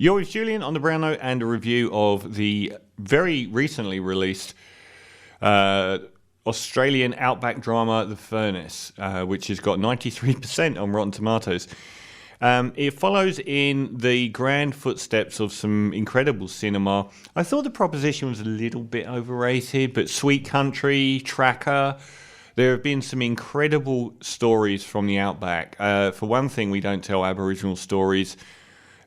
You're with Julian on the Brown Note and a review of the very recently released Australian outback drama The Furnace, which has got 93% on Rotten Tomatoes. It follows in the grand footsteps of some incredible cinema. I thought the proposition was a little bit overrated, but Sweet Country, Tracker, there have been some incredible stories from the outback. For one thing, we don't tell Aboriginal stories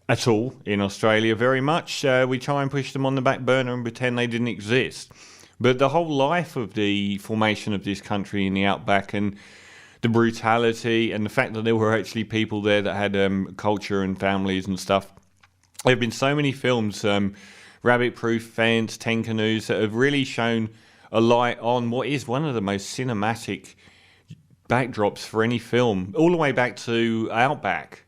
at all in Australia very much. We try and push them on the back burner and pretend they didn't exist. But the whole life of the formation of this country in the outback and the brutality and the fact that there were actually people there that had culture and families and stuff. There have been so many films, Rabbit Proof Fence, 10 Canoes, that have really shown a light on what is one of the most cinematic backdrops for any film, all the way back to Outback,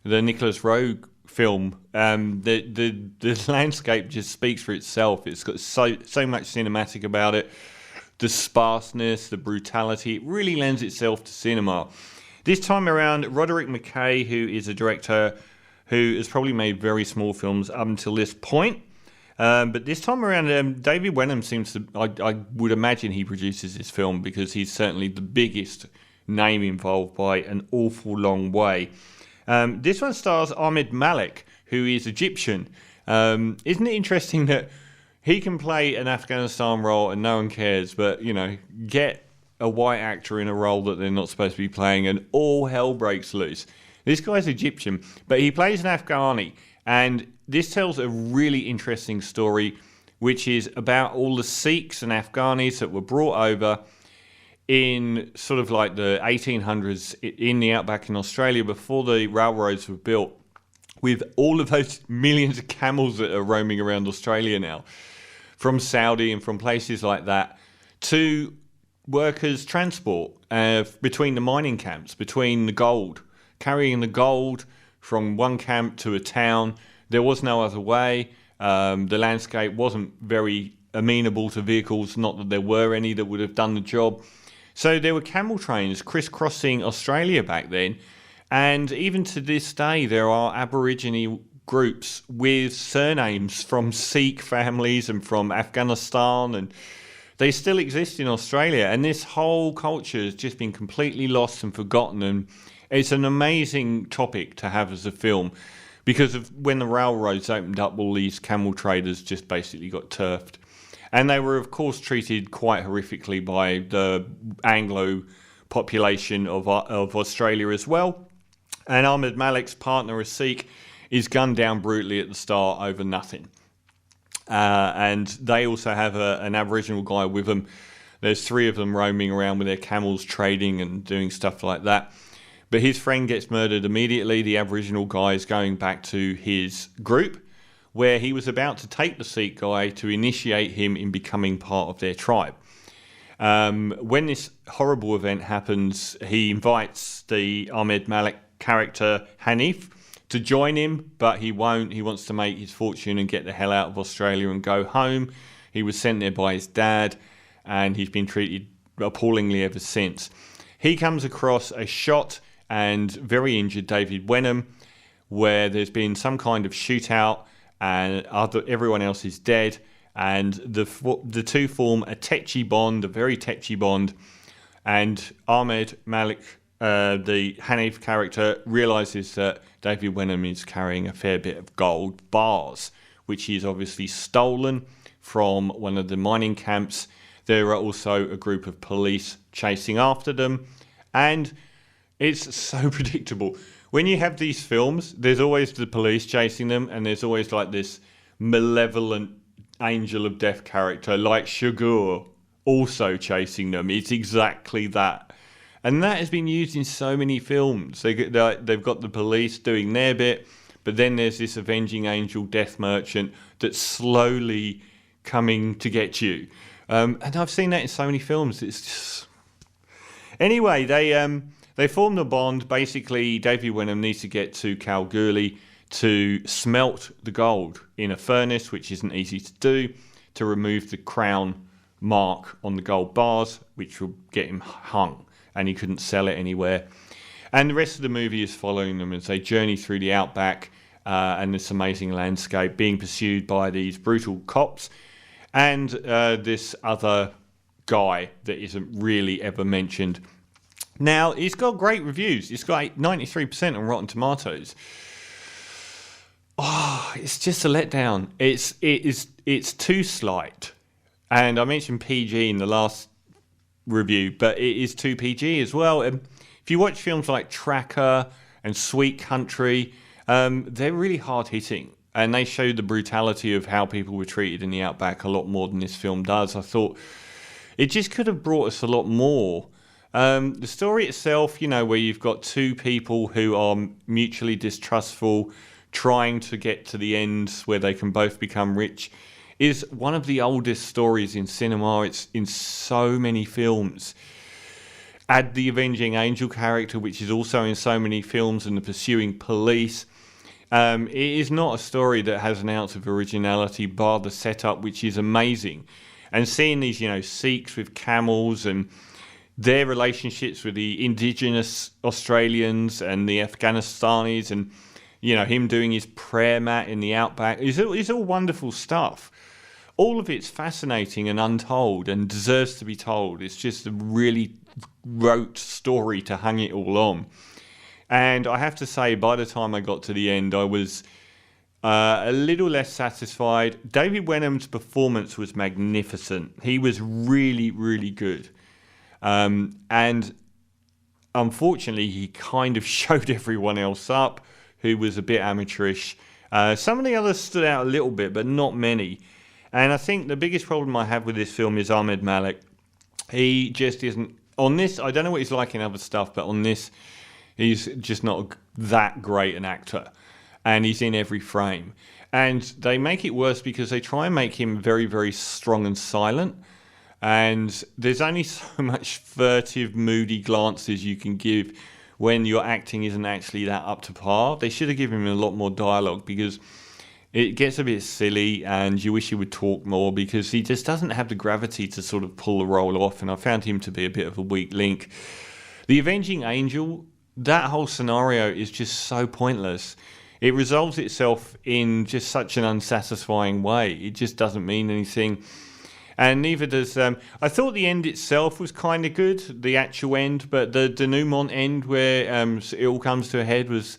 the Nicholas Roeg film. The landscape just speaks for itself. It's got so much cinematic about it. The sparseness, the brutality, it really lends itself to cinema. This time around, Roderick McKay, who is a director who has probably made very small films up until this point, but this time around, David Wenham seems to, I would imagine he produces this film because he's certainly the biggest name involved by an awful long way. This one stars Ahmed Malik, who is Egyptian. Isn't it interesting that he can play an Afghanistan role and no one cares, but, you know, get a white actor in a role that they're not supposed to be playing and all hell breaks loose. This guy's Egyptian, but he plays an Afghani, and this tells a really interesting story, which is about all the Sikhs and Afghanis that were brought over in sort of like the 1800s in the outback in Australia before the railroads were built, with all of those millions of camels that are roaming around Australia now, from Saudi and from places like that, to workers' transport between the mining camps, between the gold, carrying the gold from one camp to a town. There was no other way. The landscape wasn't very amenable to vehicles, not that there were any that would have done the job. So there were camel trains crisscrossing Australia back then, and even to this day there are Aborigine groups with surnames from Sikh families and from Afghanistan, and they still exist in Australia, and this whole culture has just been completely lost and forgotten, and it's an amazing topic to have as a film because of when the railroads opened up, all these camel traders just basically got turfed. And they were, of course, treated quite horrifically by the Anglo population of Australia as well. And Ahmed Malik's partner, a Sikh, is gunned down brutally at the start over nothing. And they also have an Aboriginal guy with them. There's three of them roaming around with their camels, trading and doing stuff like that. But his friend gets murdered immediately. The Aboriginal guy is going back to his group, where he was about to take the Sikh guy to initiate him in becoming part of their tribe. When this horrible event happens, he invites the Ahmed Malik character, Hanif, to join him, but he won't. He wants to make his fortune and get the hell out of Australia and go home. He was sent there by his dad, and he's been treated appallingly ever since. He comes across a shot and very injured David Wenham, where there's been some kind of shootout, and everyone else is dead, and the two form a tetchy bond, a very tetchy bond, and Ahmed Malik, the Hanif character, realises that David Wenham is carrying a fair bit of gold bars, which he's obviously stolen from one of the mining camps. There are also a group of police chasing after them, and it's so predictable. When you have these films, there's always the police chasing them, and there's always like this malevolent angel of death character like Shagur also chasing them. It's exactly that. And that has been used in so many films. They've got the police doing their bit, but then there's this avenging angel death merchant that's slowly coming to get you. And I've seen that in so many films. It's just... Anyway, they formed a bond. Basically, David Wenham needs to get to Kalgoorlie to smelt the gold in a furnace, which isn't easy to do, to remove the crown mark on the gold bars, which will get him hung, and he couldn't sell it anywhere. And the rest of the movie is following them as they journey through the outback and this amazing landscape, being pursued by these brutal cops and this other guy that isn't really ever mentioned. Now, it's got great reviews. It's got 93% on Rotten Tomatoes. Oh, it's just a letdown. It's too slight. And I mentioned PG in the last review, but it is too PG as well. If you watch films like Tracker and Sweet Country, they're really hard-hitting. And they show the brutality of how people were treated in the outback a lot more than this film does. I thought it just could have brought us a lot more. The story itself, where you've got two people who are mutually distrustful, trying to get to the end where they can both become rich, is one of the oldest stories in cinema. It's in so many films. Add the avenging angel character, which is also in so many films, and the pursuing police. It is not a story that has an ounce of originality, bar the setup, which is amazing. And seeing these, Sikhs with camels and their relationships with the indigenous Australians and the Afghanistanis, and him doing his prayer mat in the outback, is all wonderful stuff. All of it's fascinating and untold and deserves to be told. It's just a really rote story to hang it all on. And I have to say, by the time I got to the end, I was a little less satisfied. David Wenham's performance was magnificent. He was really, really good. And unfortunately, he kind of showed everyone else up, who was a bit amateurish. Some of the others stood out a little bit, but not many. And I think the biggest problem I have with this film is Ahmed Malik. He just isn't... On this, I don't know what he's like in other stuff, but on this, he's just not that great an actor. And he's in every frame. And they make it worse because they try and make him very, very strong and silent. And there's only so much furtive, moody glances you can give when your acting isn't actually that up to par. They should have given him a lot more dialogue, because it gets a bit silly and you wish he would talk more, because he just doesn't have the gravity to sort of pull the role off, and I found him to be a bit of a weak link. The Avenging Angel, that whole scenario is just so pointless. It resolves itself in just such an unsatisfying way. It just doesn't mean anything. And neither does... I thought the end itself was kind of good, the actual end, but the denouement end where it all comes to a head was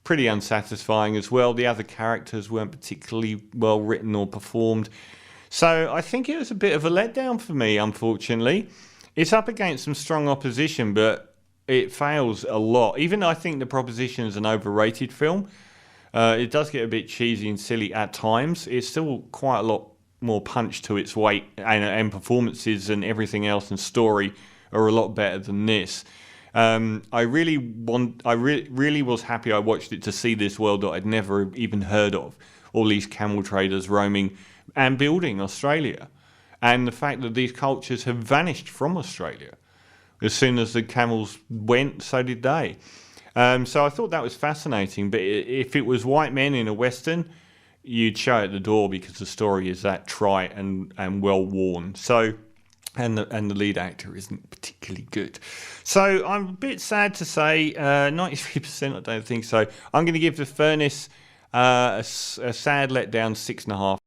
pretty unsatisfying as well. The other characters weren't particularly well written or performed. So I think it was a bit of a letdown for me, unfortunately. It's up against some strong opposition, but it fails a lot. Even though I think The Proposition is an overrated film, it does get a bit cheesy and silly at times. It's still quite a lot more punch to its weight, and performances and everything else and story are a lot better than this. I really was happy I watched it to see this world that I'd never even heard of. All these camel traders roaming and building Australia. And the fact that these cultures have vanished from Australia. As soon as the camels went, so did they. So I thought that was fascinating. But if it was white men in a Western, you'd show at the door, because the story is that trite and well worn. So, and the lead actor isn't particularly good. So I'm a bit sad to say, 93%. I don't think so. I'm going to give The Furnace a sad letdown, 6.5.